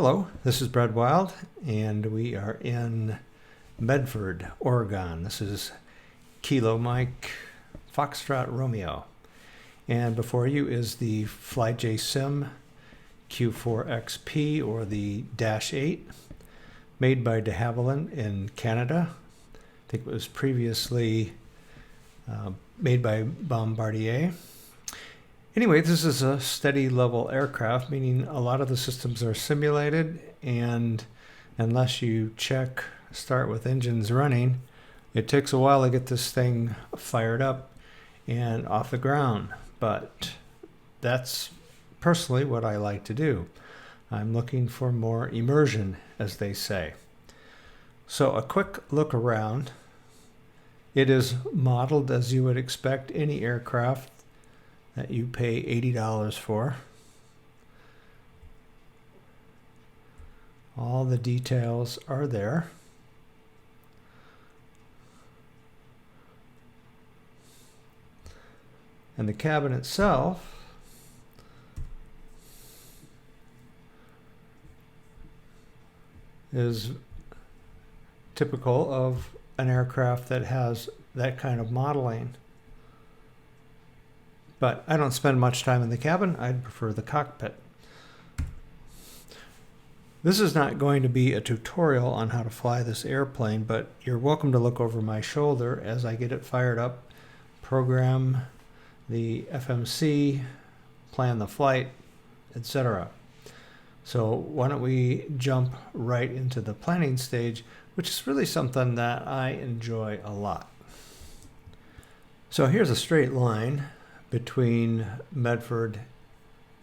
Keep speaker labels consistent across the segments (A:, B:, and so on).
A: Hello, this is Brad Wild, and we are in Medford, Oregon. This is Kilo Mike Foxtrot Romeo. And before you is the FlyJSim Q4XP, or the Dash 8, made by de Havilland in Canada. I think it was previously made by Bombardier. Anyway, this is a steady level aircraft, meaning a lot of the systems are simulated, and unless you start with engines running, it takes a while to get this thing fired up and off the ground. But that's personally what I like to do. I'm looking for more immersion, as they say. So a quick look around. It is modeled as you would expect any aircraft that you pay $80 for. All the details are there. And the cabin itself is typical of an aircraft that has that kind of modeling. But I don't spend much time in the cabin. I'd prefer the cockpit. This is not going to be a tutorial on how to fly this airplane, but you're welcome to look over my shoulder as I get it fired up, program the FMC, plan the flight, etc. So why don't we jump right into the planning stage, which is really something that I enjoy a lot. So here's a straight line between Medford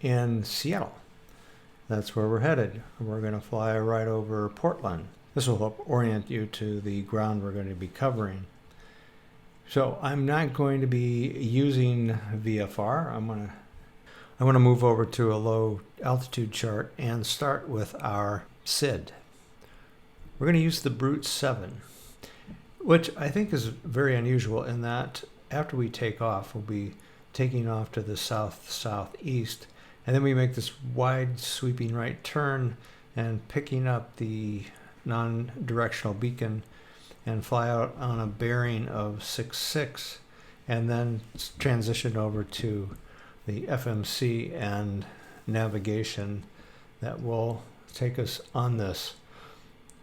A: and Seattle. That's where we're headed. We're going to fly right over Portland. This will help orient you to the ground we're going to be covering. So I'm not going to be using VFR. I want to move over to a low altitude chart and start with our SID. We're going to use the Brute 7, which I think is very unusual in that after we take off, we'll be taking off to the south-southeast, and then we make this wide sweeping right turn and picking up the non-directional beacon and fly out on a bearing of 6.6, and then transition over to the FMC and navigation that will take us on this.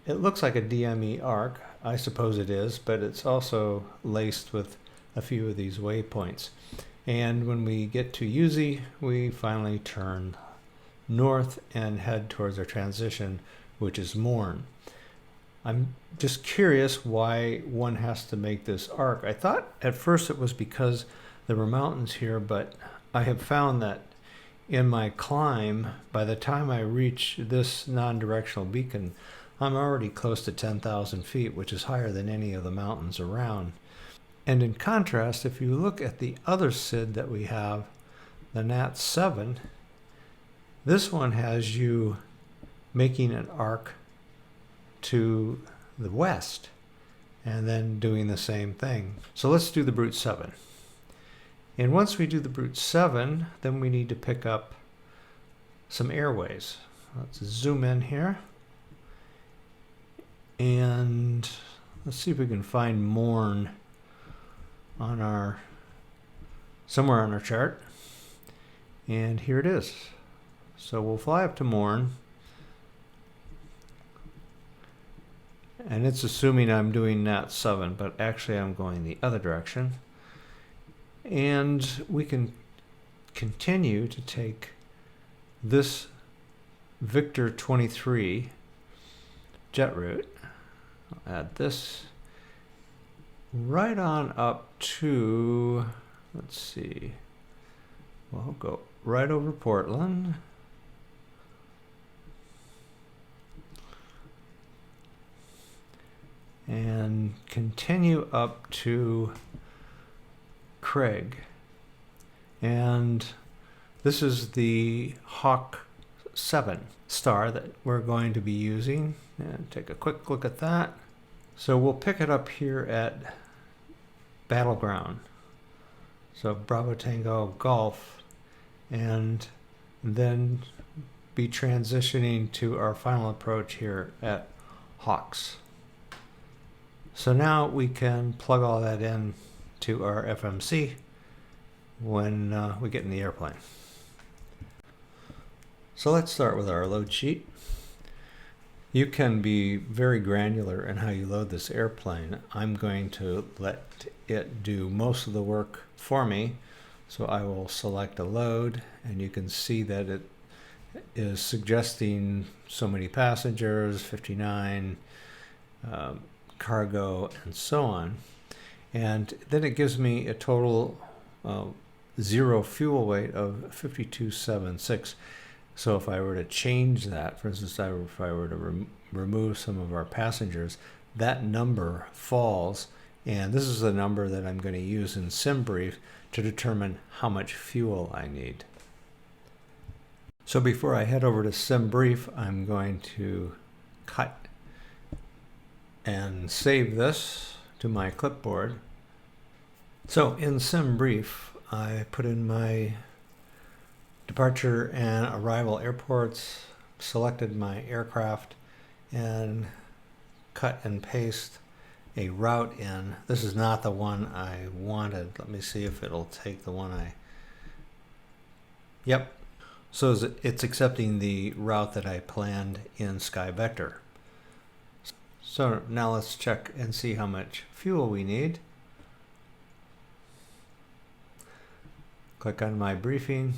A: It looks like a DME arc. I suppose it is, but it's also laced with a few of these waypoints. And when we get to Uzi, we finally turn north and head towards our transition, which is Morn. I'm just curious why one has to make this arc. I thought at first it was because there were mountains here, but I have found that in my climb, by the time I reach this non-directional beacon, I'm already close to 10,000 feet, which is higher than any of the mountains around. And in contrast, if you look at the other SID that we have, the Nat 7, this one has you making an arc to the west and then doing the same thing. So let's do the Brute 7. And once we do the Brute 7, then we need to pick up some airways. Let's zoom in here. And let's see if we can find Morn on somewhere on our chart, and here it is. So we'll fly up to Morn, and it's assuming I'm doing Nat 7, but actually I'm going the other direction, and we can continue to take this Victor 23 jet route. I'll add this right on up to, let's see, we'll go right over Portland. And continue up to Craig. And this is the Hawk 7 star that we're going to be using. And take a quick look at that. So we'll pick it up here at Battleground. So Bravo Tango Golf, and then be transitioning to our final approach here at Hawks. So now we can plug all that in to our FMC when we get in the airplane. So let's start with our load sheet. You can be very granular in how you load this airplane. I'm going to let it do most of the work for me. So I will select a load, and you can see that it is suggesting so many passengers, 59, cargo, and so on. And then it gives me a total zero fuel weight of 5276. So if I were to change that, for instance, if I were to remove some of our passengers, that number falls, and this is the number that I'm going to use in SimBrief to determine how much fuel I need. So before I head over to SimBrief, I'm going to cut and save this to my clipboard. So in SimBrief, I put in my departure and arrival airports, selected my aircraft, and cut and paste a route in. This is not the one I wanted. Let me see if it'll take the one Yep. So it's accepting the route that I planned in SkyVector. So now let's check and see how much fuel we need. Click on my briefing.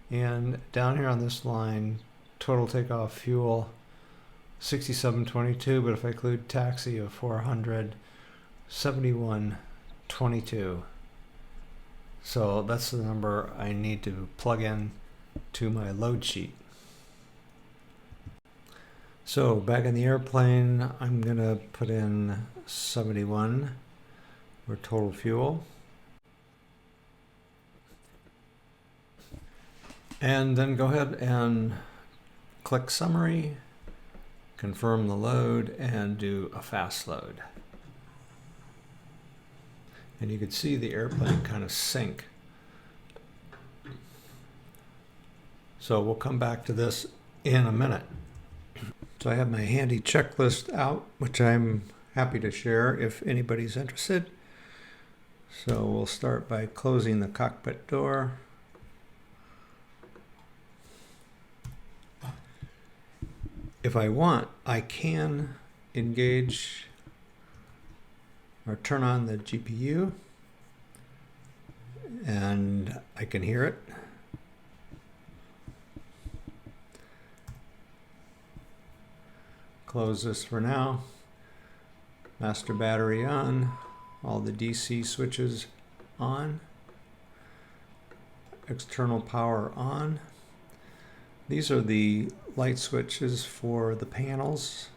A: And down here on this line, total takeoff fuel 6722, but if I include taxi of 400, 7122. So that's the number I need to plug in to my load sheet. So back in the airplane, I'm going to put in 71 for total fuel. And then go ahead and click Summary, confirm the load, and do a fast load. And you can see the airplane kind of sink. So we'll come back to this in a minute. So I have my handy checklist out, which I'm happy to share if anybody's interested. So we'll start by closing the cockpit door. If I want, I can engage or turn on the GPU, and I can hear it. Close this for now. Master battery on, all the DC switches on, external power on. These are the light switches for the panels.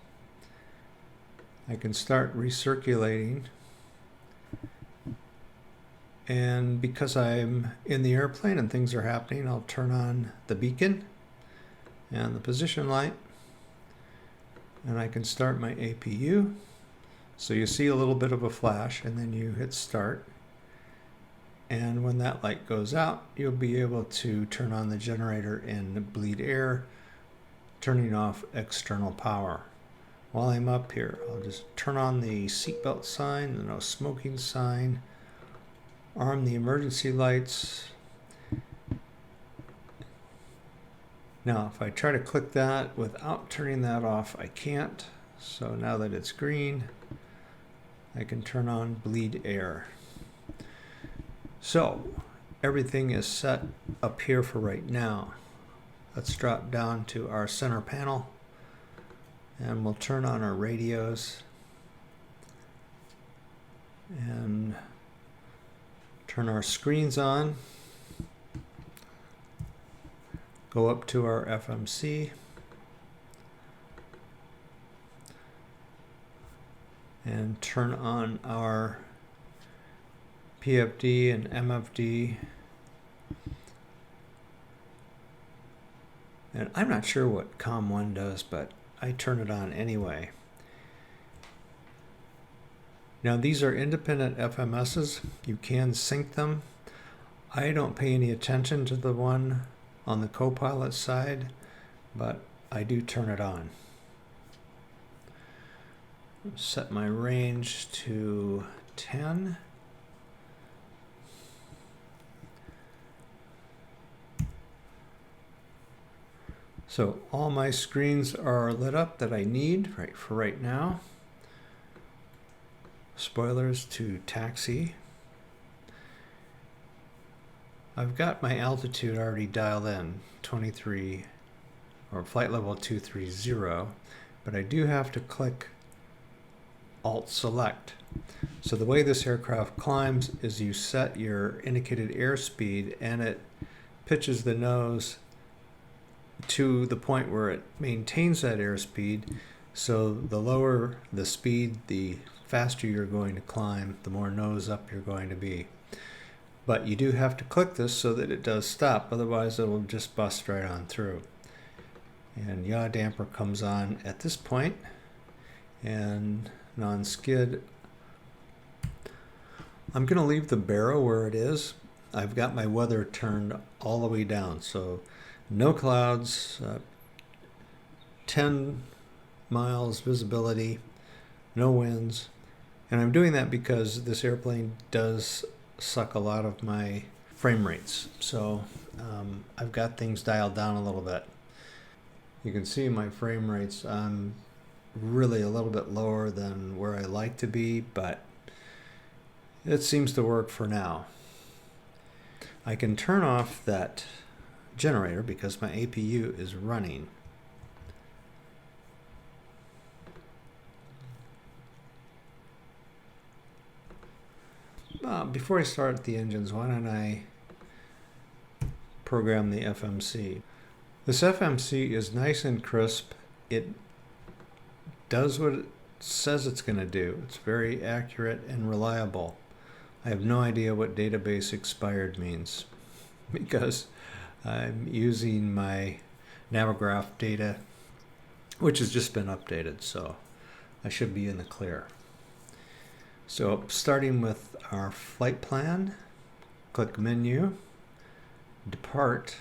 A: I can start recirculating, and because I'm in the airplane and things are happening, I'll turn on the beacon and the position light, and I can start my APU. So you see a little bit of a flash, and then you hit start, and when that light goes out, you'll be able to turn on the generator and bleed air, turning off external power. While I'm up here, I'll just turn on the seatbelt sign, the no smoking sign, arm the emergency lights. Now, if I try to click that without turning that off, I can't. So now that it's green, I can turn on bleed air. So everything is set up here for right now. Let's drop down to our center panel, and we'll turn on our radios and turn our screens on. Go up to our FMC and turn on our PFD and MFD. And I'm not sure what COM1 does, but I turn it on anyway. Now these are independent FMSs. You can sync them. I don't pay any attention to the one on the co-pilot side, but I do turn it on. Set my range to 10. So all my screens are lit up that I need for right now. Spoilers to taxi. I've got my altitude already dialed in, 23, or flight level 230, but I do have to click Alt Select. So the way this aircraft climbs is you set your indicated airspeed and it pitches the nose to the point where it maintains that airspeed. So the lower the speed, the faster you're going to climb, the more nose up you're going to be. But you do have to click this so that it does stop, otherwise it will just bust right on through. And yaw damper comes on at this point, and non-skid. I'm going to leave the barrow where it is. I've got my weather turned all the way down, so no clouds, 10 miles visibility, no winds. And I'm doing that because this airplane does suck a lot of my frame rates. So I've got things dialed down a little bit. You can see my frame rates, I'm really a little bit lower than where I like to be, but it seems to work for now. I can turn off that generator because my APU is running. Before I start the engines, why don't I program the FMC? This FMC is nice and crisp. It does what it says it's going to do. It's very accurate and reliable. I have no idea what database expired means because I'm using my Navograph data, which has just been updated, so I should be in the clear. So starting with our flight plan, click Menu, Depart,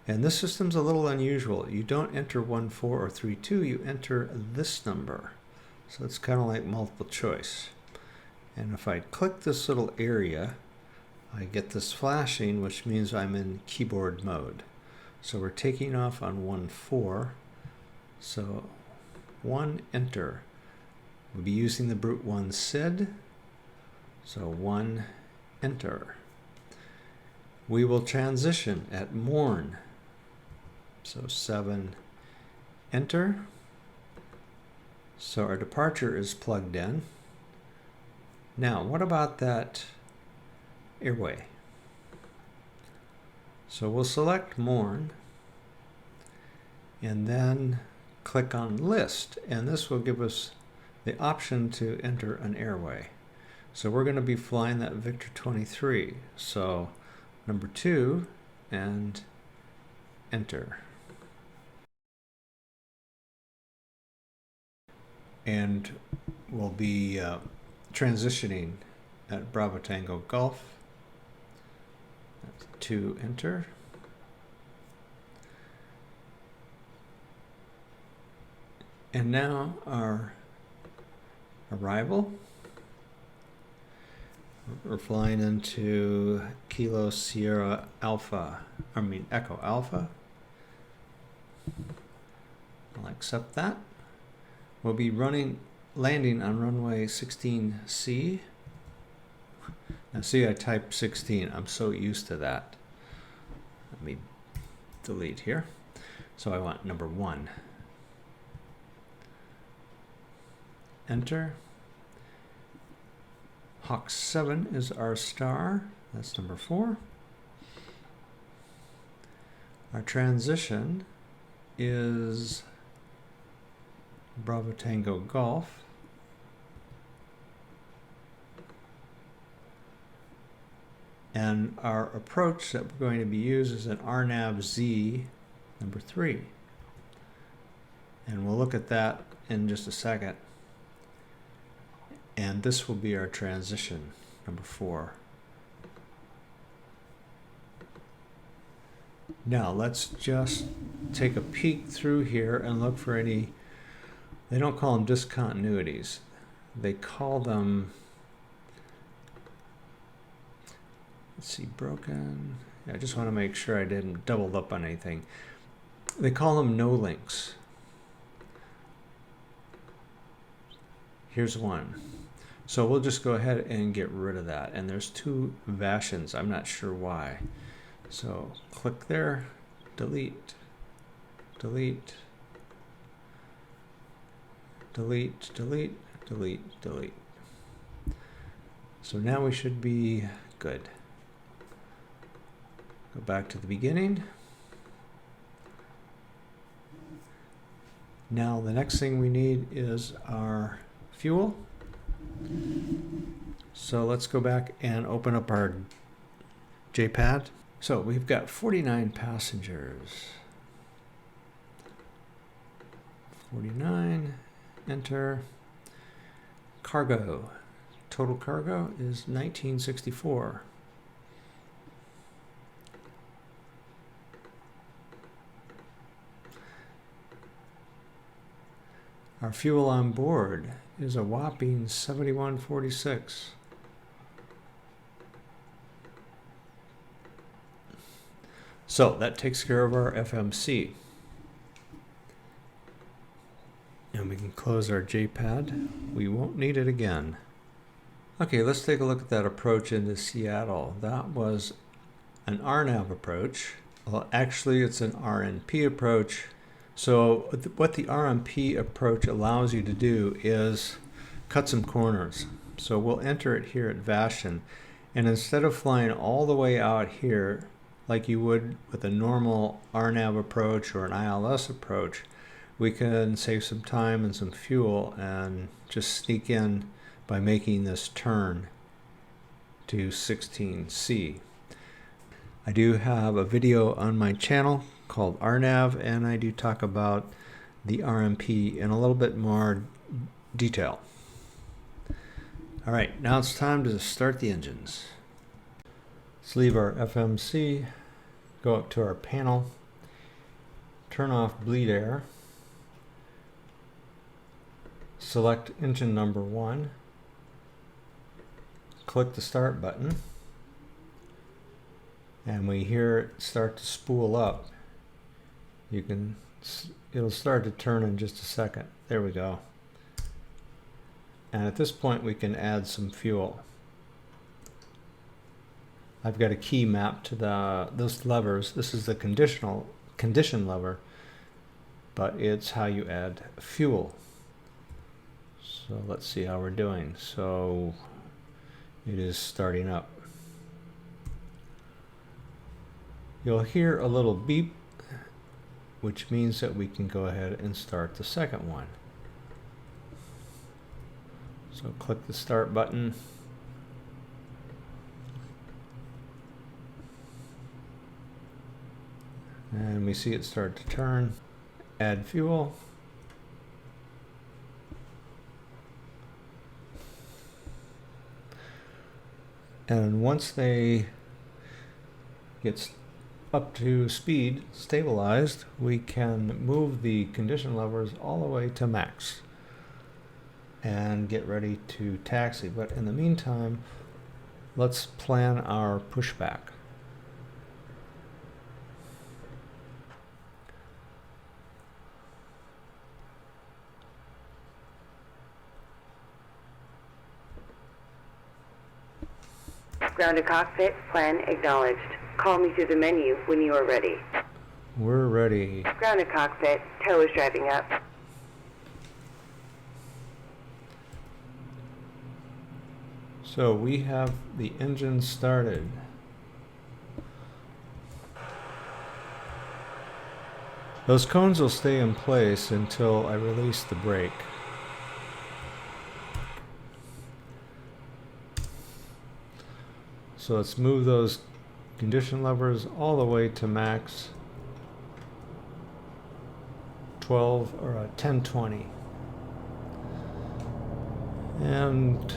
A: and this system's a little unusual. You don't enter 14 or 32, you enter this number. So it's kind of like multiple choice. And if I click this little area, I get this flashing, which means I'm in keyboard mode. So we're taking off on 14. So 1, enter. We'll be using the Brute 1 SID. So 1, enter. We will transition at morn. So 7, enter. So our departure is plugged in. Now, what about that airway? So we'll select morn and then click on list, and this will give us the option to enter an airway. So we're going to be flying that Victor 23. So number 2 and enter. And we'll be transitioning at Bravo Tango Golf. That's 2, enter. And now our arrival. We're flying into Kilo Sierra Alpha, Echo Alpha. I'll accept that. We'll be landing on runway 16C. Now see, I typed 16. I'm so used to that. Let me delete here. So I want number 1. Enter. Hawk 7 is our star. That's number 4. Our transition is Bravo Tango Golf. And our approach that we're going to be used is an RNAV Z number 3. And we'll look at that in just a second. And this will be our transition, number 4. Now let's just take a peek through here and look for any, they don't call them discontinuities. They call them, let's see, broken. I just want to make sure I didn't double up on anything. They call them no links. Here's one. So we'll just go ahead and get rid of that. And there's two Vashons. I'm not sure why. So click there, delete, delete, delete, delete, delete, delete. So now we should be good. Go back to the beginning. Now the next thing we need is our fuel. So let's go back and open up our JPad. So we've got 49 passengers. 49, enter. Cargo. Total cargo is 1964. Our fuel on board is a whopping 71.46. So that takes care of our FMC. And we can close our JPad. We won't need it again. Okay, let's take a look at that approach into Seattle. That was an RNAV approach. Well, actually, it's an RNP approach. So what the RNP approach allows you to do is cut some corners. So we'll enter it here at Vashon. And instead of flying all the way out here, like you would with a normal RNAV approach or an ILS approach, we can save some time and some fuel and just sneak in by making this turn to 16C. I do have a video on my channel called RNAV, and I do talk about the RNP in a little bit more detail. All right, now it's time to start the engines. Let's leave our FMC, go up to our panel, turn off bleed air, select engine number 1, click the start button, and we hear it start to spool up. It'll start to turn in just a second. There we go. And at this point we can add some fuel. I've got a key mapped to those levers. This is the condition lever, but it's how you add fuel. So let's see how we're doing. So it is starting up. You'll hear a little beep, which means that we can go ahead and start the second one. So click the start button. And we see it start to turn. Add fuel. And once they get up to speed, stabilized, we can move the condition levers all the way to max and get ready to taxi. But in the meantime, let's plan our pushback.
B: Ground to cockpit, plan acknowledged. Call me through the menu when you are ready.
A: We're ready.
B: Ground to cockpit, tow is driving up.
A: So we have the engine started. Those cones will stay in place until I release the brake. So let's move those condition levers all the way to max 1020. And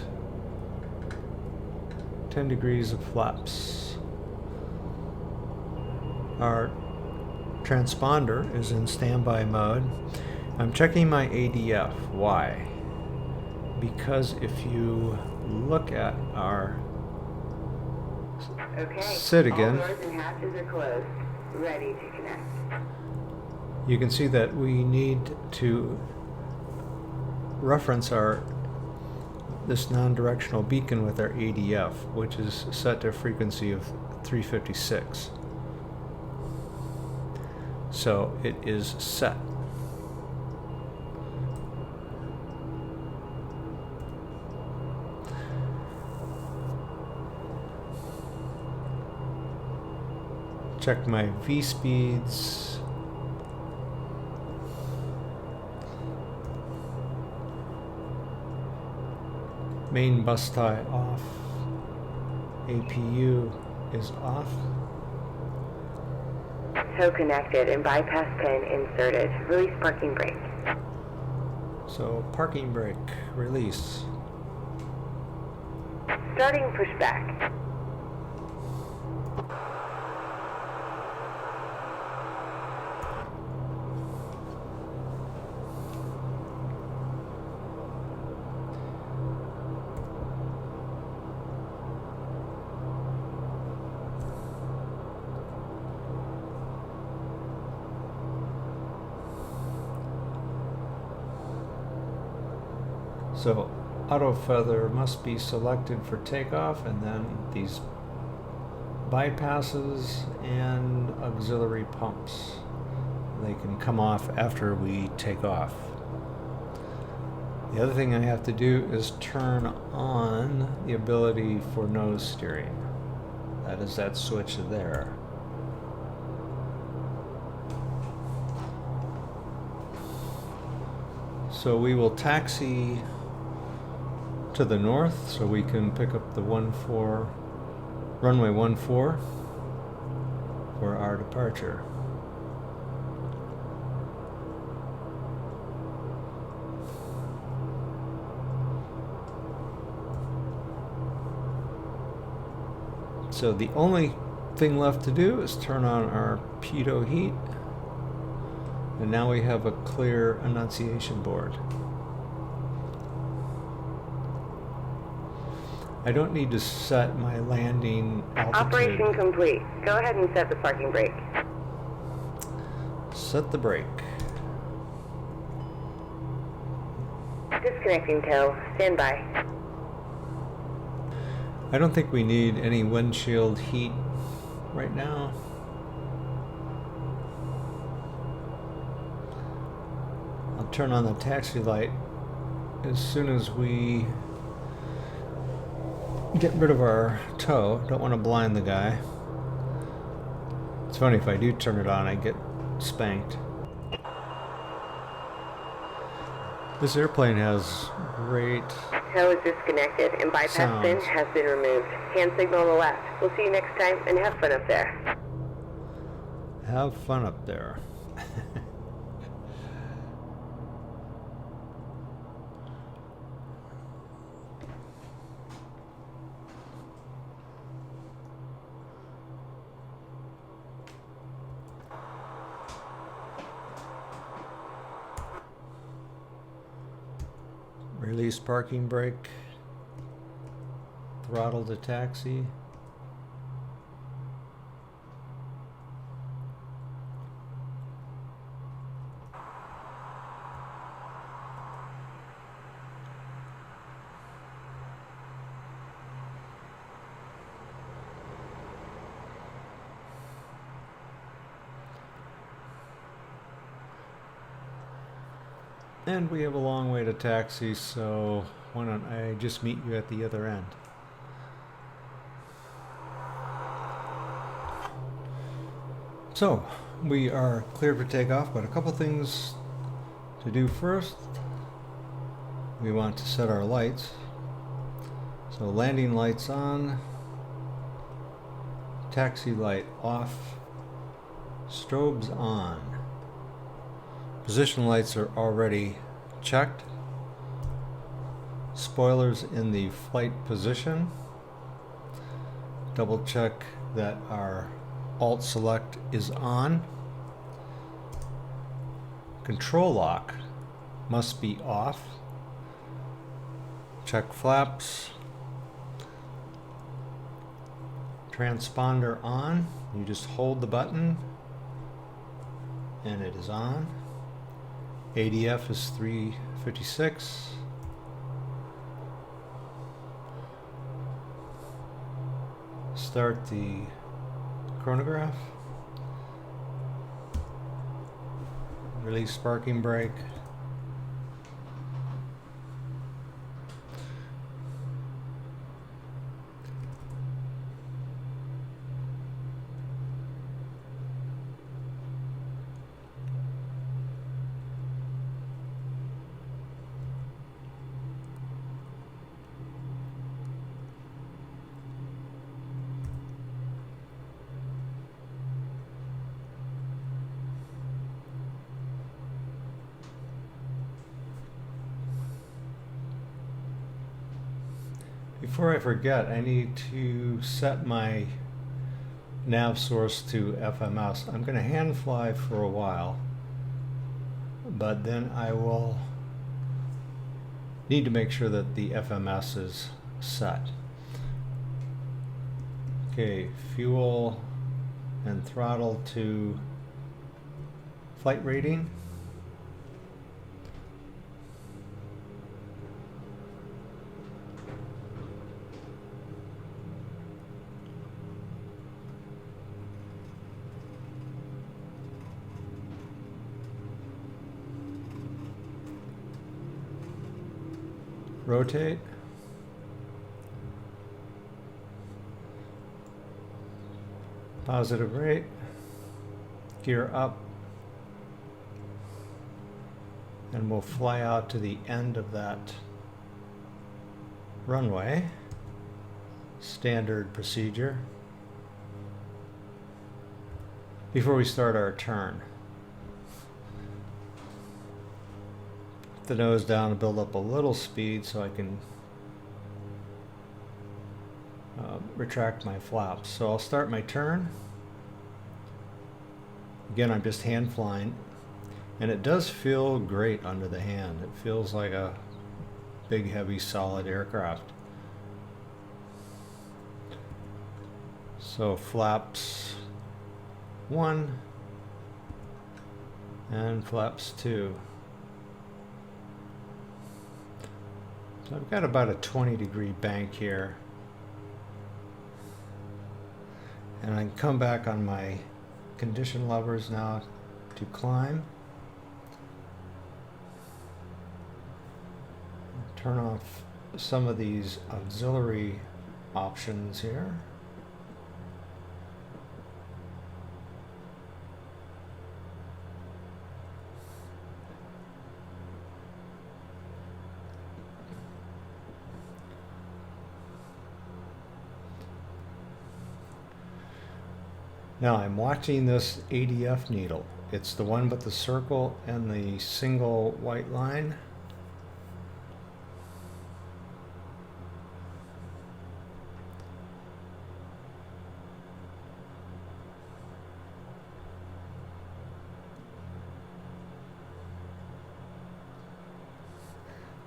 A: 10 degrees of flaps. Our transponder is in standby mode. I'm checking my ADF. Why? Because if you look at our SID again,
B: all doors and hatches are closed. Ready to connect.
A: you can see that we need to reference this non-directional beacon with our ADF, which is set to a frequency of 356. So it is set. Check my V speeds. Main bus tie off. APU is off.
B: Tow connected and bypass pin inserted. Release parking brake.
A: So parking brake, release.
B: Starting pushback.
A: So auto feather must be selected for takeoff, and then these bypasses and auxiliary pumps. They can come off after we take off. The other thing I have to do is turn on the ability for nose steering. That is that switch there. So we will taxi to the north so we can pick up the runway 14 for our departure. So the only thing left to do is turn on our pitot heat, and now we have a clear annunciation board. I don't need to set my landing altitude.
B: Operation complete. Go ahead and set the parking brake.
A: Set the brake.
B: Disconnecting tow. Stand by.
A: I don't think we need any windshield heat right now. I'll turn on the taxi light as soon as we get rid of our tow. Don't want to blind the guy. It's funny, if I do turn it on, I get spanked. This airplane has great
B: Tow is disconnected and bypass
A: sounds.
B: pin has been removed. Hand signal on the left. We'll see you next time and have fun up there.
A: Have fun up there. Release parking brake. Throttle to taxi. And we have a long way to taxi, so why don't I just meet you at the other end? So, we are cleared for takeoff, but a couple things to do first. We want to set our lights. So landing lights on, taxi light off, strobes on. Position lights are already checked. Spoilers in the flight position. Double check that our Alt select is on. Control lock must be off. Check flaps. Transponder on. You just hold the button and it is on. ADF is 356. Start the chronograph. Release sparking brake. Before I forget, I need to set my nav source to FMS. I'm going to hand fly for a while, but then I will need to make sure that the FMS is set. Okay, fuel and throttle to flight rating. Rotate. Positive rate. Gear up. And we'll fly out to the end of that runway. Standard procedure. Before we start our turn. The nose down and build up a little speed so I can retract my flaps. So I'll start my turn. Again, I'm just hand flying, and it does feel great under the hand. It feels like a big, heavy, solid aircraft. So flaps 1 and flaps 2. So I've got about a 20-degree bank here. And I can come back on my condition levers now to climb. Turn off some of these auxiliary options here. Now I'm watching this ADF needle. It's the one with the circle and the single white line.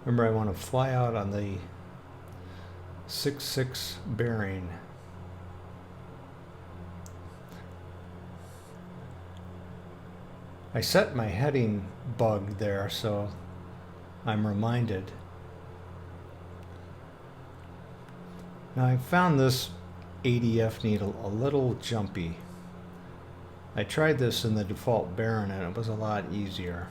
A: Remember, I want to fly out on the 6-6 bearing. I set my heading bug there so I'm reminded. Now I found this ADF needle a little jumpy. I tried this in the default bearing and it was a lot easier.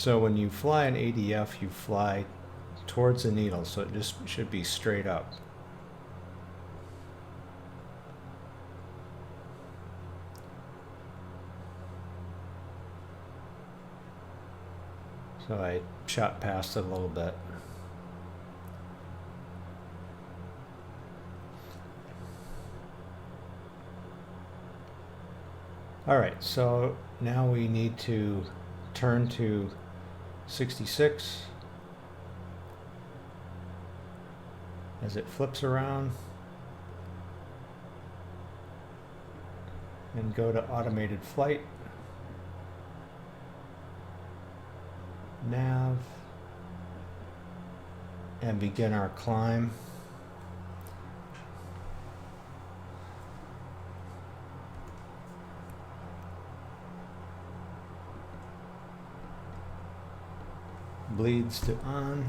A: So when you fly an ADF, you fly towards the needle, so it just should be straight up. So I shot past it a little bit. Alright, so now we need to turn to 66 as it flips around and go to automated flight, nav, and begin our climb. Bleeds to on.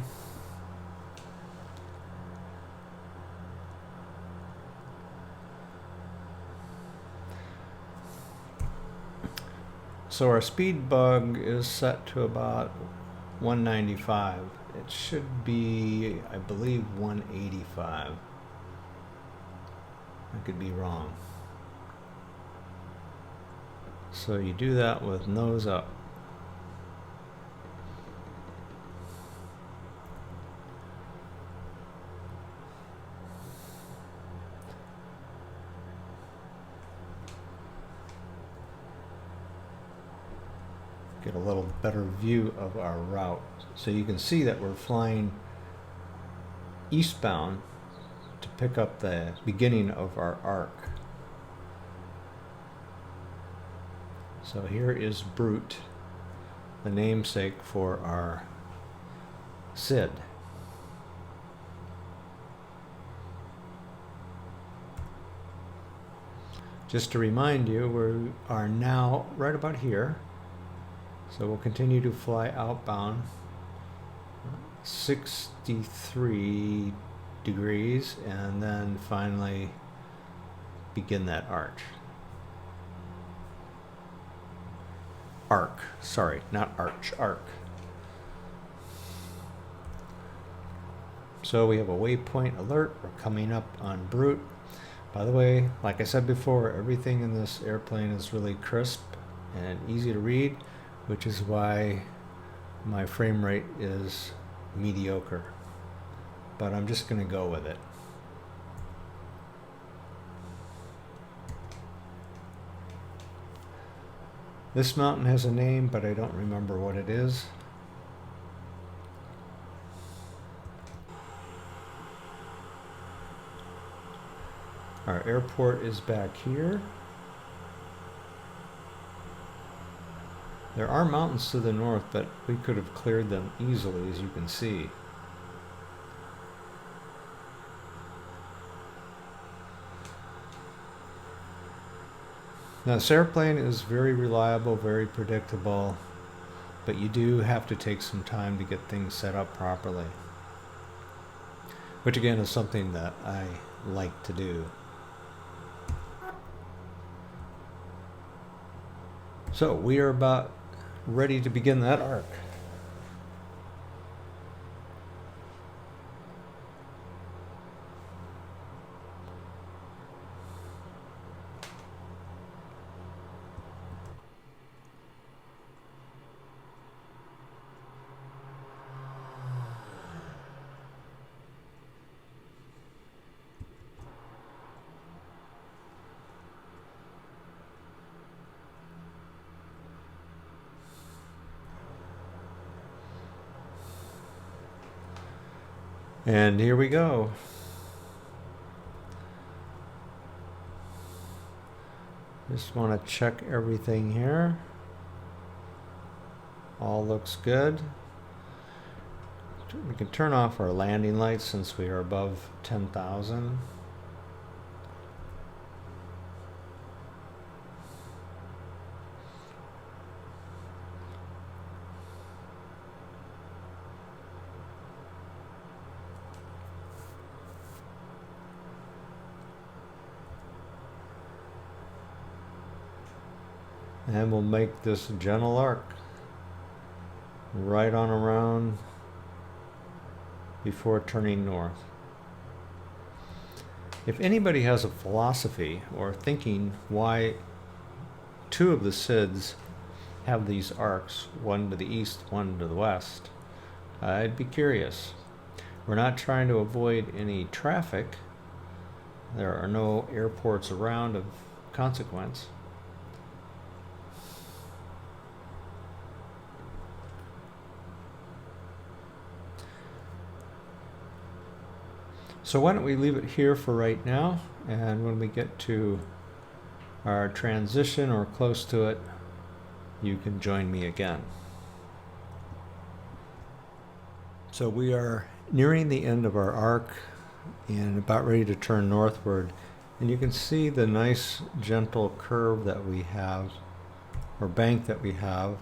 A: So our speed bug is set to about 195. It should be, I believe, 185. I could be wrong. So you do that with nose up. Get a little better view of our route. So you can see that we're flying eastbound to pick up the beginning of our arc. So here is Brute, the namesake for our SID. Just to remind you, we are now right about here. So we'll continue to fly outbound 63 degrees and then finally begin that arc. Sorry, not arch, arc. So we have a waypoint alert. We're coming up on Brute. By the way, like I said before, everything in this airplane is really crisp and easy to read, which is why my frame rate is mediocre. But I'm just going to go with it. This mountain has a name, but I don't remember what it is. Our airport is back here. There are mountains to the north, but we could have cleared them easily, as you can see. Now, this airplane is very reliable, very predictable, but you do have to take some time to get things set up properly, which again is something that I like to do. So we are about ready to begin that arc. And here we go. Just want to check everything here. All looks good. We can turn off our landing lights since we are above 10,000. And we'll make this a gentle arc right on around before turning north. If anybody has a philosophy or thinking why two of the SIDs have these arcs, one to the east, one to the west, I'd be curious. We're not trying to avoid any traffic. There are no airports around of consequence. So why don't we leave it here for right now, and when we get to our transition or close to it, you can join me again. So we are nearing the end of our arc and about ready to turn northward, and you can see the nice gentle curve that we have, or bank that we have.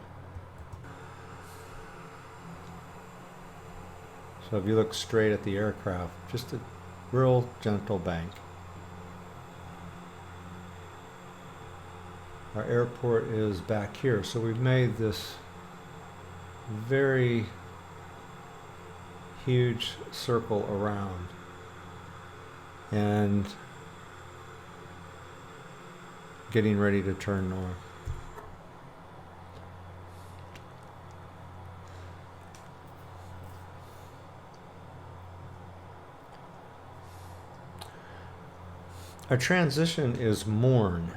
A: So if you look straight at the aircraft, just a real gentle bank. Our airport is back here, so we've made this very huge circle around, and getting ready to turn north. Our transition is morn.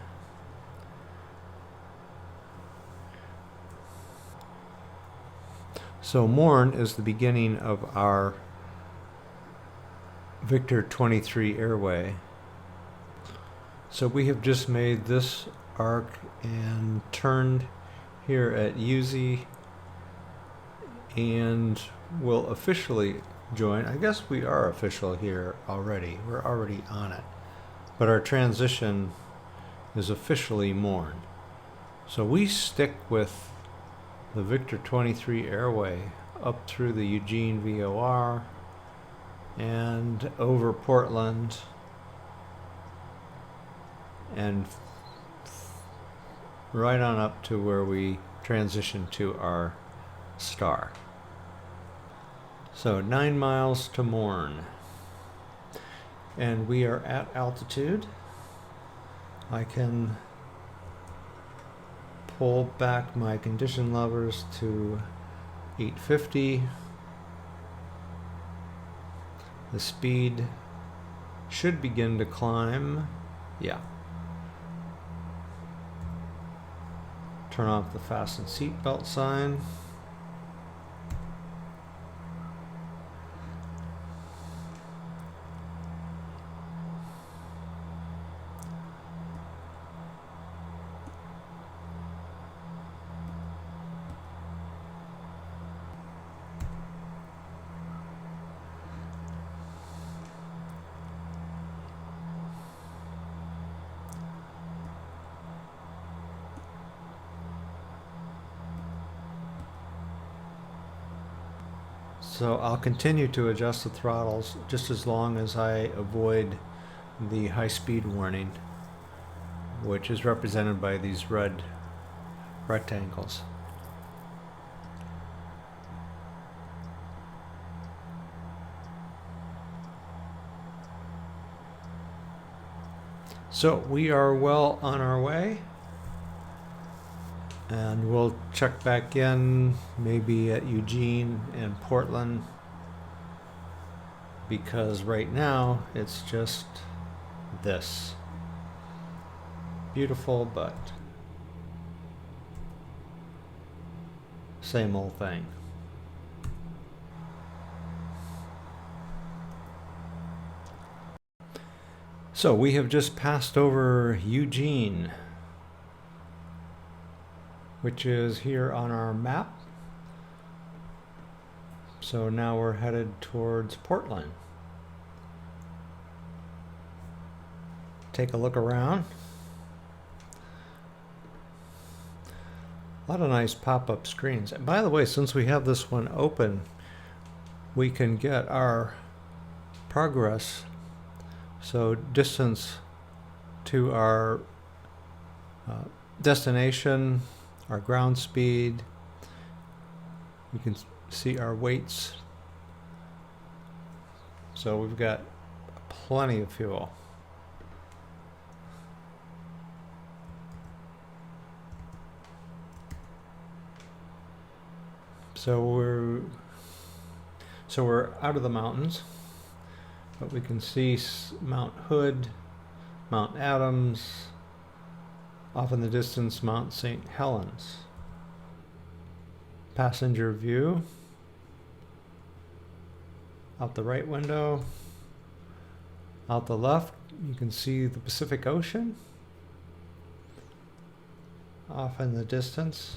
A: So morn is the beginning of our Victor 23 airway. So we have just made this arc and turned here at UZ, and will officially join. I guess we are official here already. We're already on it. But our transition is officially morn. So we stick with the Victor 23 airway up through the Eugene VOR and over Portland and right on up to where we transition to our star. So 9 miles to morn. And we are at altitude. I can pull back my condition levers to 850. The speed should begin to climb. Yeah. Turn off the fasten seatbelt sign. So I'll continue to adjust the throttles just as long as I avoid the high speed warning, which is represented by these red rectangles. So we are well on our way, and we'll check back in maybe at Eugene and Portland, because right now it's just this. Beautiful, but same old thing. So we have just passed over Eugene, which is here on our map. So now we're headed towards Portland. Take a look around. A lot of nice pop-up screens. And by the way, since we have this one open, we can get our progress. So distance to our destination, our ground speed. You can see our weights. So we've got plenty of fuel. So we're out of the mountains, but we can see Mount Hood, Mount Adams, off in the distance Mount St. Helens. Passenger view out the right window. Out the left, you can see the Pacific Ocean off in the distance.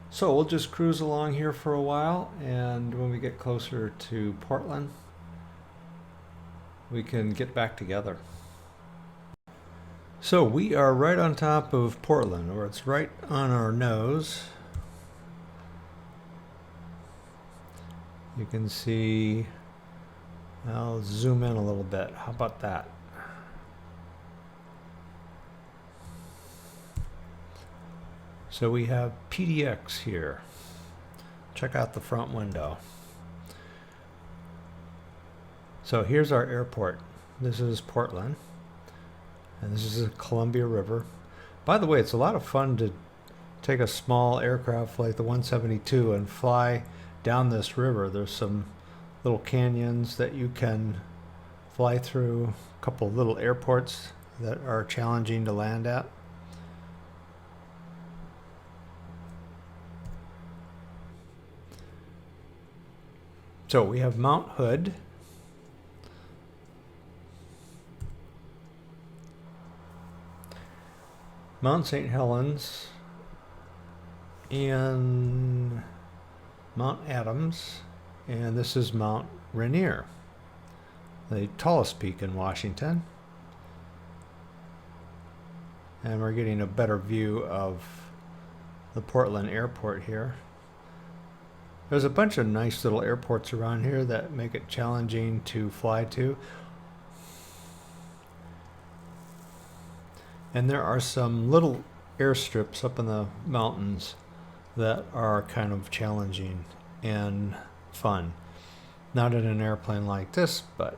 A: So we'll just cruise along here for a while, and when we get closer to Portland, we can get back together. So we are right on top of Portland, or it's right on our nose. You can see, I'll zoom in a little bit. How about that? So we have PDX here. Check out the front window. So here's our airport. This is Portland, and this is the Columbia River. By the way, it's a lot of fun to take a small aircraft like the 172 and fly down this river. There's some little canyons that you can fly through, a couple of little airports that are challenging to land at. So we have Mount Hood. Mount St. Helens and Mount Adams, and this is Mount Rainier, the tallest peak in Washington. And we're getting a better view of the Portland airport here. There's a bunch of nice little airports around here that make it challenging to fly to. And there are some little airstrips up in the mountains that are kind of challenging and fun. Not in an airplane like this, but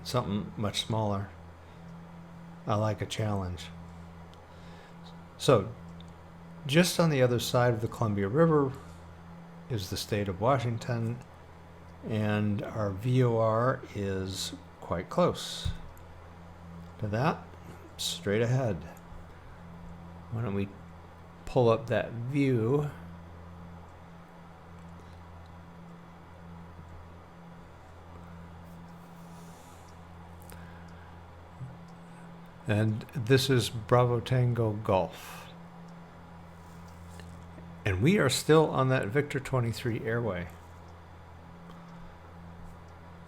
A: something much smaller. I like a challenge. So, just on the other side of the Columbia River is the state of Washington, and our VOR is quite close to that, straight ahead. Why don't we pull up that view? And this is Bravo Tango Golf. And we are still on that Victor 23 airway.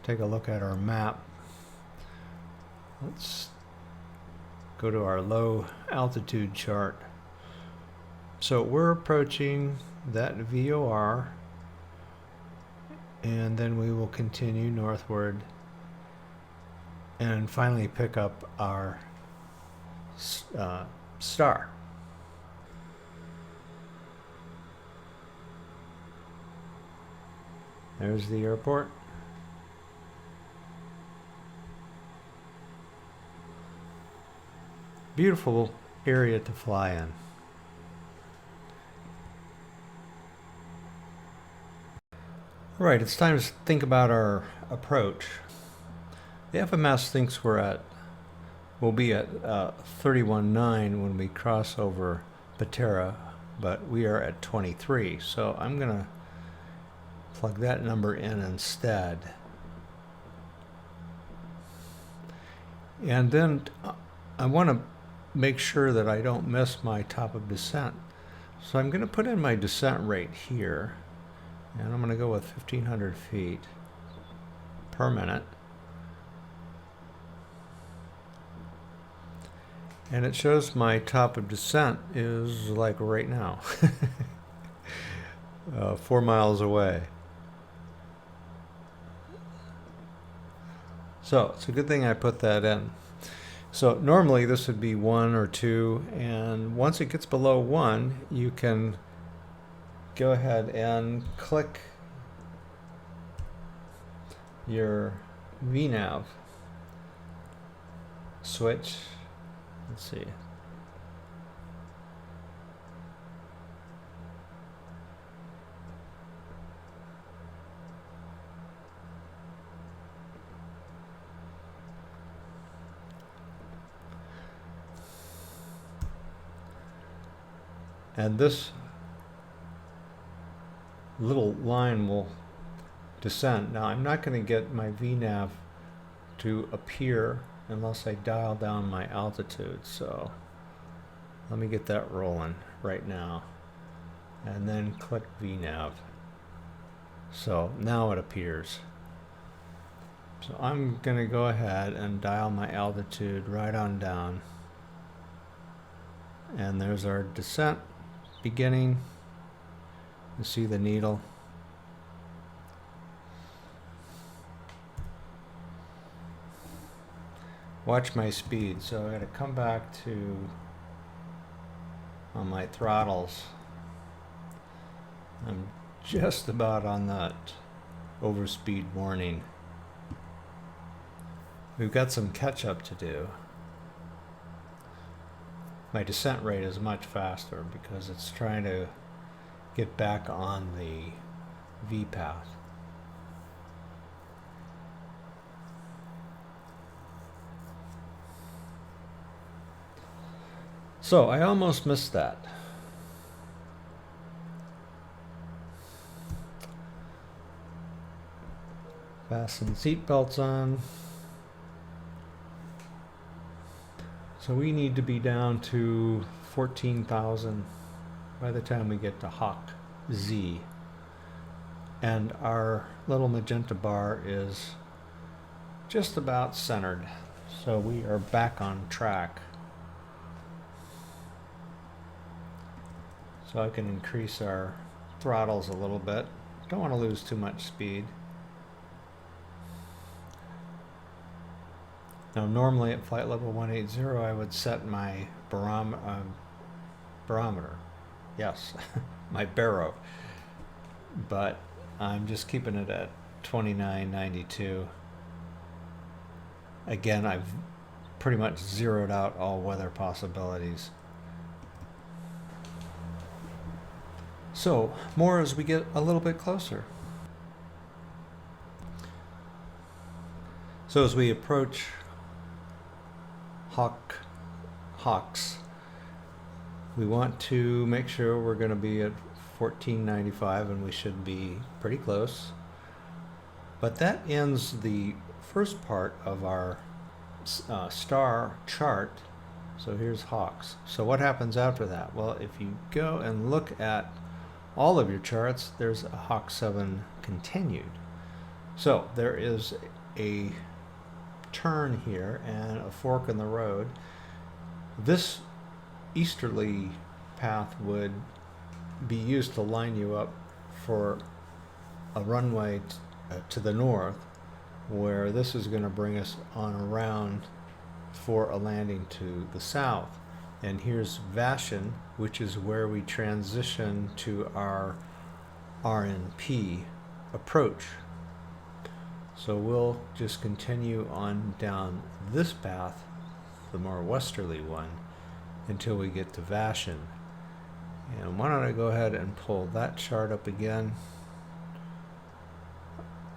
A: Take a look at our map. Let's go to our low altitude chart. So we're approaching that VOR, and then we will continue northward and finally pick up our star. There's the airport. Beautiful area to fly in. All right, it's time to think about our approach. The FMS thinks we'll be at 31.9 when we cross over Patera, but we are at 23. So I'm gonna plug that number in instead. And then I want to make sure that I don't miss my top of descent. So I'm going to put in my descent rate here, and I'm going to go with 1,500 feet per minute. And it shows my top of descent is like right now, 4 miles away. So it's a good thing I put that in. So normally this would be 1 or 2, and once it gets below 1, you can go ahead and click your VNAV switch. Let's see. And this little line will descend. Now I'm not going to get my VNAV to appear unless I dial down my altitude. So let me get that rolling right now and then click VNAV. So now it appears. So I'm going to go ahead and dial my altitude right on down. And there's our descent beginning. You see the needle. Watch my speed. So I got to come back to on my throttles. I'm just about on that overspeed warning. We've got some catch up to do. My descent rate is much faster because it's trying to get back on the V path. So I almost missed that. Fasten seatbelts on. So we need to be down to 14,000 by the time we get to Hawk Z. And our little magenta bar is just about centered. So we are back on track. So I can increase our throttles a little bit. Don't want to lose too much speed. Now normally at flight level 180 I would set my barometer, yes, my baro, but I'm just keeping it at 2992. Again, I've pretty much zeroed out all weather possibilities. So more as we get a little bit closer. So as we approach Hawks, we want to make sure we're going to be at 1495, and we should be pretty close. But that ends the first part of our star chart. So here's Hawks. So what happens after that? Well, if you go and look at all of your charts, there's a Hawk 7 continued. So there is a turn here and a fork in the road. This easterly path would be used to line you up for a runway to the north, where this is going to bring us on around for a landing to the south. And here's Vashon, which is where we transition to our RNP approach. So we'll just continue on down this path, the more westerly one, until we get to Vashon. And why don't I go ahead and pull that chart up again.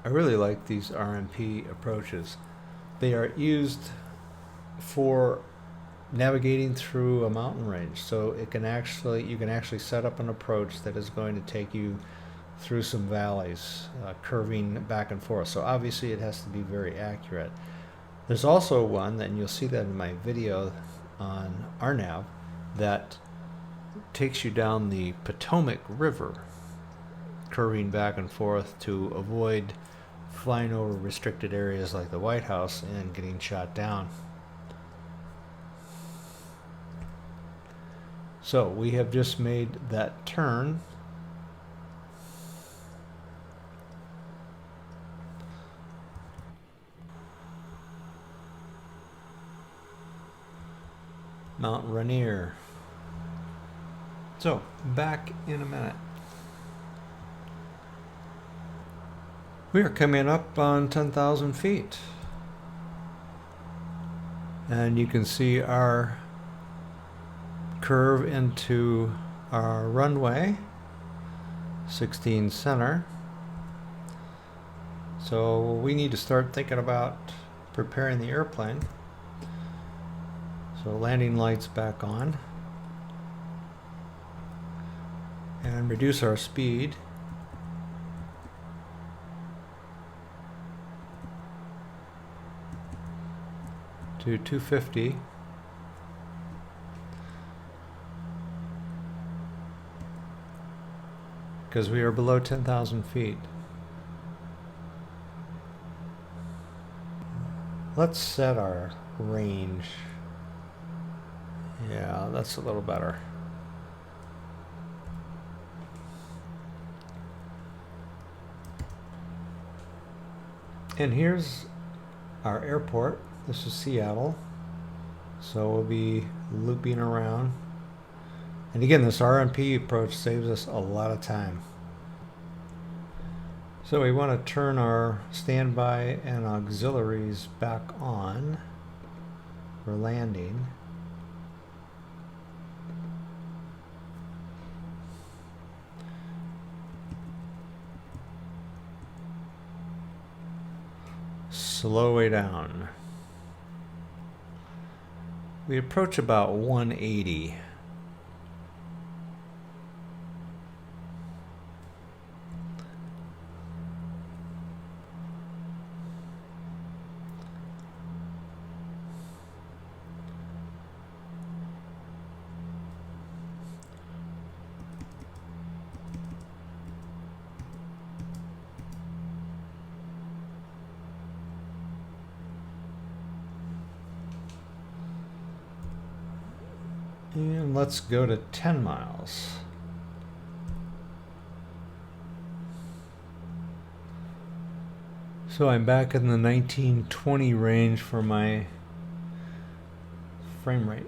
A: I really like these RNP approaches. They are used for navigating through a mountain range. So you can actually set up an approach that is going to take you through some valleys, curving back and forth. So obviously it has to be very accurate. There's also one, and you'll see that in my video on RNAV, that takes you down the Potomac River, curving back and forth to avoid flying over restricted areas like the White House and getting shot down. So we have just made that turn. Mount Rainier. So back in a minute. We are coming up on 10,000 feet. And you can see our curve into our runway, 16 center. So we need to start thinking about preparing the airplane. So landing lights back on. and reduce our speed to 250. Because we are below 10,000 feet. Let's set our range. Yeah, that's a little better. And here's our airport. This is Seattle. So we'll be looping around. And again, this RMP approach saves us a lot of time. So we want to turn our standby and auxiliaries back on for landing. Slow way down. We approach about 180. And let's go to 10 miles. So I'm back in the 1920 range for my frame rate.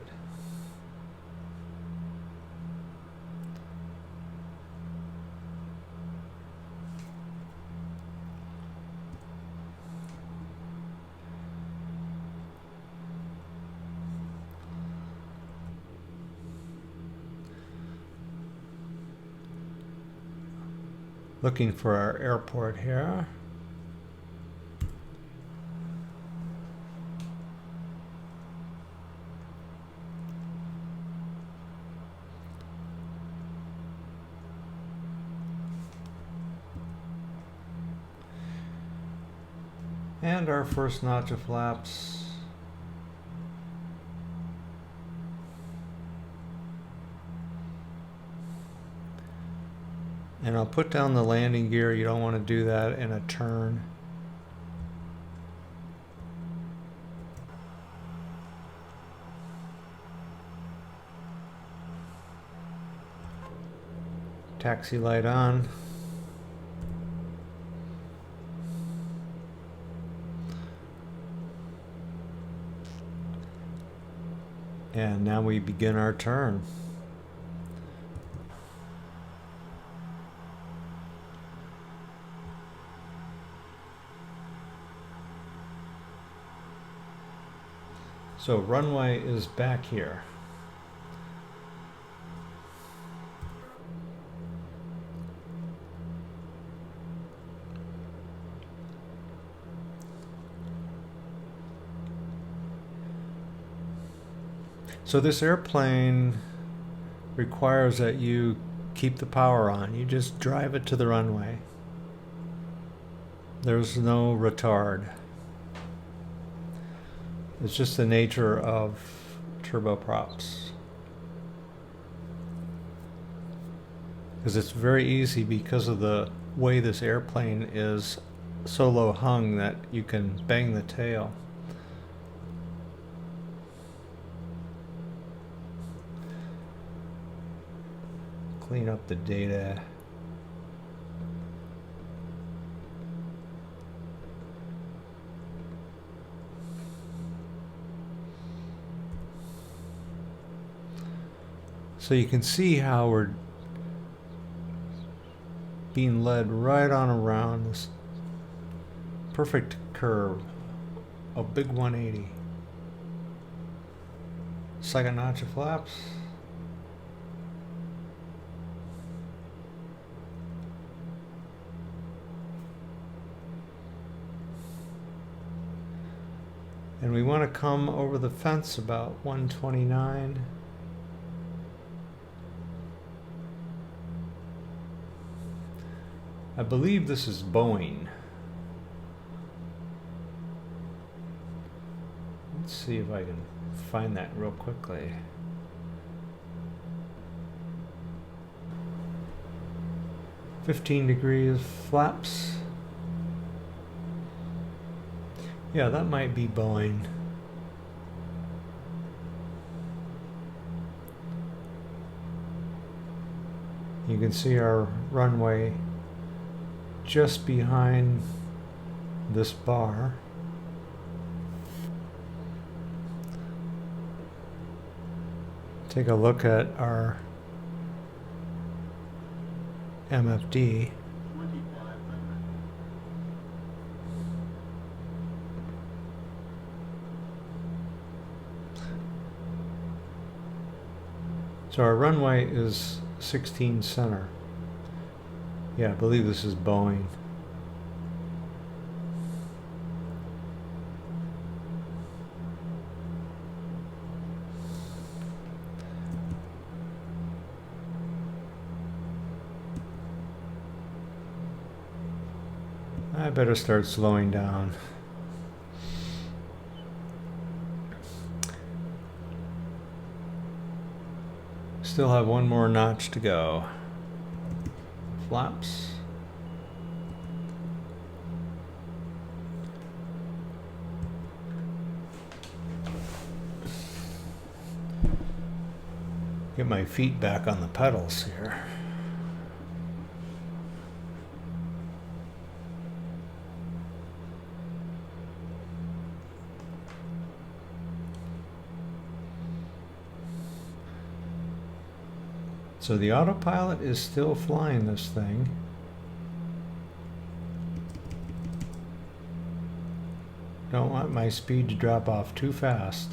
A: Looking for our airport here. And our first notch of flaps. And I'll put down the landing gear. You don't want to do that in a turn. Taxi light on. And now we begin our turn. So runway is back here. So this airplane requires that you keep the power on. You just drive it to the runway. There's no retard. It's just the nature of turboprops. Because it's very easy, because of the way this airplane is so low hung, that you can bang the tail. Clean up the data. So you can see how we're being led right on around this perfect curve, a big 180. Second notch of flaps. And we want to come over the fence about 129. I believe this is Boeing. Let's see if I can find that real quickly. "15 degrees flaps." Yeah, that might be Boeing. You can see our runway just behind this bar. Take a look at our MFD. So our runway is 16 center. Yeah, I believe this is Boeing. I better start slowing down. Still have one more notch to go. Flaps. Get my feet back on the pedals here. So the autopilot is still flying this thing. Don't want my speed to drop off too fast.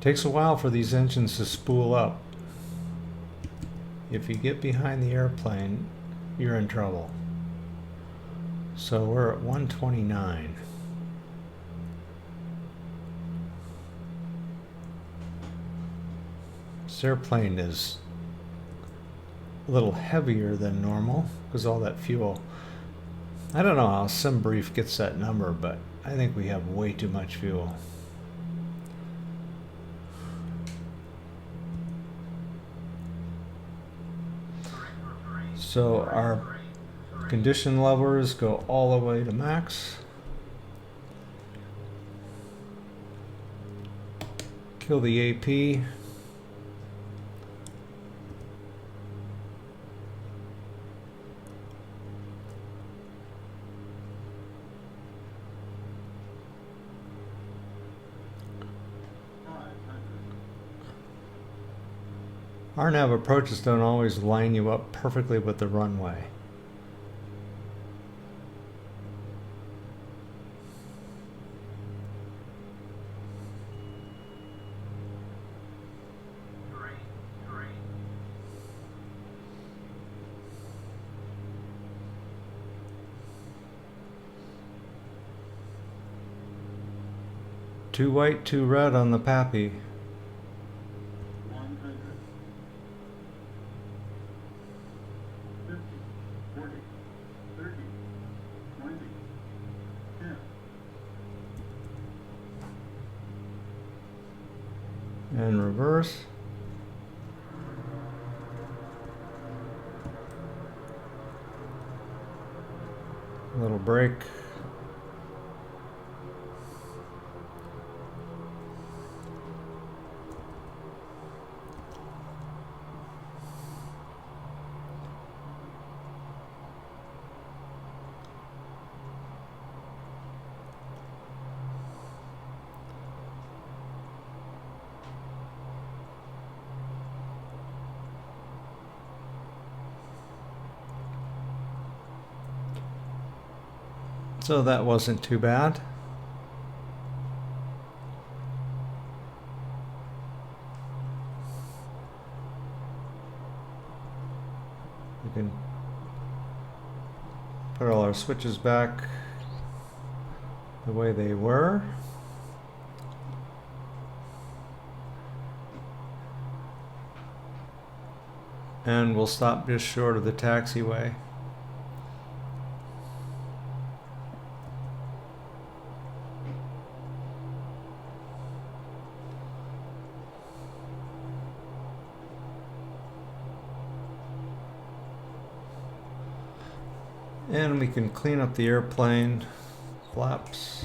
A: Takes a while for these engines to spool up. If you get behind the airplane, you're in trouble. So we're at 129. This airplane is a little heavier than normal because all that fuel. I don't know how SimBrief gets that number, but I think we have way too much fuel. So our condition levers go all the way to max. Kill the AP. RNAV approaches don't always line you up perfectly with the runway. Too white, too red on the Pappy.
C: 100. 50, 40, 30, 20, 10.
A: And reverse. A little brake. So that wasn't too bad. We can put all our switches back the way they were. And we'll stop just short of the taxiway. And we can clean up the airplane flaps.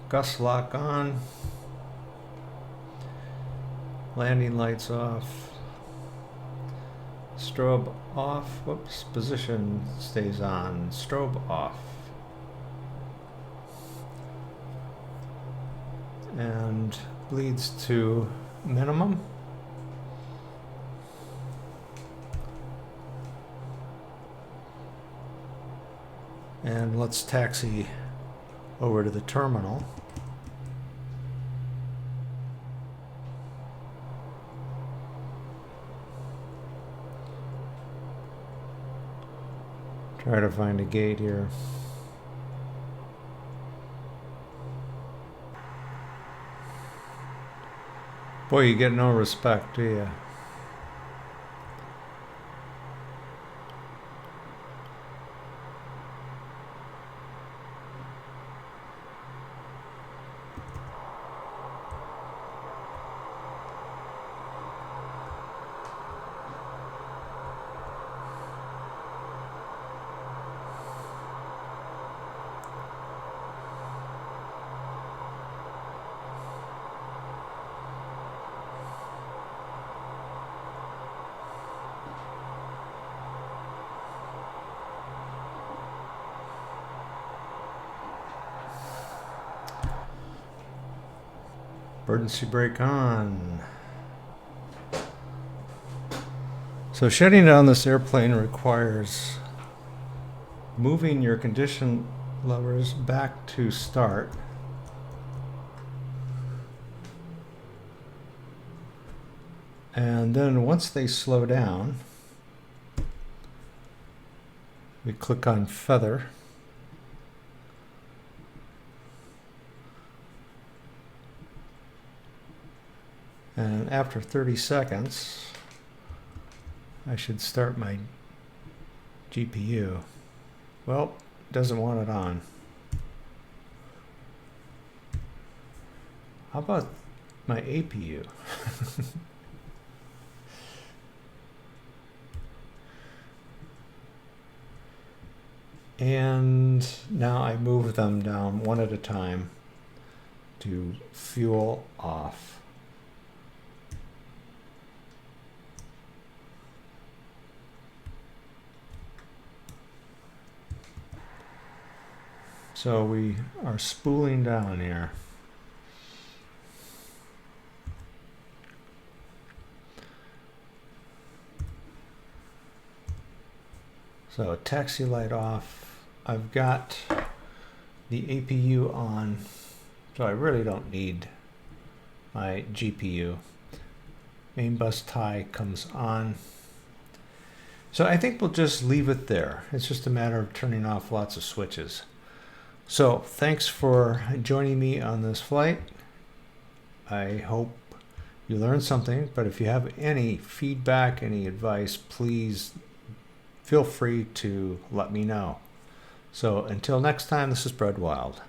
A: Gust lock on. Landing lights off. Strobe off. Whoops, position stays on. Strobe off. And bleeds to minimum. And let's taxi over to the terminal. Try to find a gate here. Boy, you get no respect, do you? Emergency brake on. So shutting down this airplane requires moving your condition levers back to start. And then once they slow down, we click on feather. And after 30 seconds, I should start my GPU. Well, doesn't want it on. How about my APU? And now I move them down one at a time to fuel off. So we are spooling down here. So taxi light off. I've got the APU on, so I really don't need my GPU. Main bus tie comes on. So I think we'll just leave it there. It's just a matter of turning off lots of switches. So thanks for joining me on this flight. I hope you learned something, but if you have any feedback, any advice, please feel free to let me know. So until next time, this is Brad Wild.